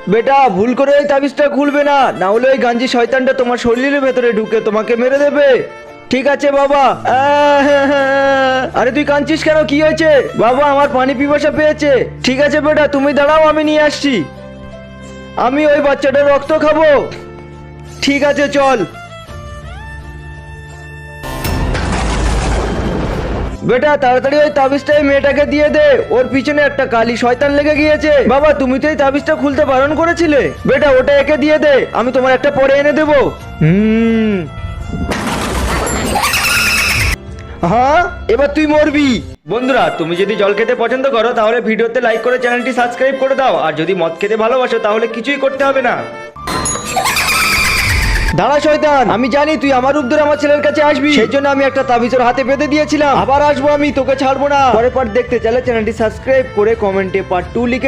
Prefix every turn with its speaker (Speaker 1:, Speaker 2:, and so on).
Speaker 1: বেটা ভুল করে ওই তাবিজটা খুলবে না, না হলে ওই গাঞ্জি শয়তানটা তোমার শরীরের ভেতরে ঢুকে তোমাকে মেরে দেবে। ঠিক আছে বাবা। আরে তুই কাঁদছিস কেন, কি হয়েছে? বাবা আমার পানি পিপাসা পেয়েছে। ঠিক আছে বেটা তুমি দাঁড়াও, আমি নিয়ে আসছি। আমি ওই বাচ্চাটার রক্ত খাবো। ঠিক আছে চল। বেটা তাড়াতাড়ি ওই তাবিজটা এই মেয়েটাকে দিয়ে দে, ওর পিছনে একটা কালি শয়তান লেগে গিয়েছে। বাবা তুমি তো এই তাবিজটা খুলতে বারণ করেছিলে। বেটা ওটা একে দিয়ে দে, আমি তোমার একটা পরে এনে দেবো। হ্যাঁ এবার তুই মরবি। বন্ধুরা তুমি যদি জল খেতে পছন্দ করো তাহলে ভিডিওতে লাইক করে চ্যানেলটি সাবস্ক্রাইব করে দাও, আর যদি মদ খেতে ভালোবাসো তাহলে কিছুই করতে হবে না। দাঁড়া শয়তান, আমি জানি তুই আমার রূপ ধরে আমার ছেলের কাছে আসবি, সেই জন্য আমি একটা তাবিজের হাতে বেঁধে দিয়েছিলাম। আবার আসবো, আমি তোকে ছাড়বো না। পরের পার্ট দেখতে চাইলে চ্যানেলটি সাবস্ক্রাইব করে কমেন্টে পার্ট 2 লিখে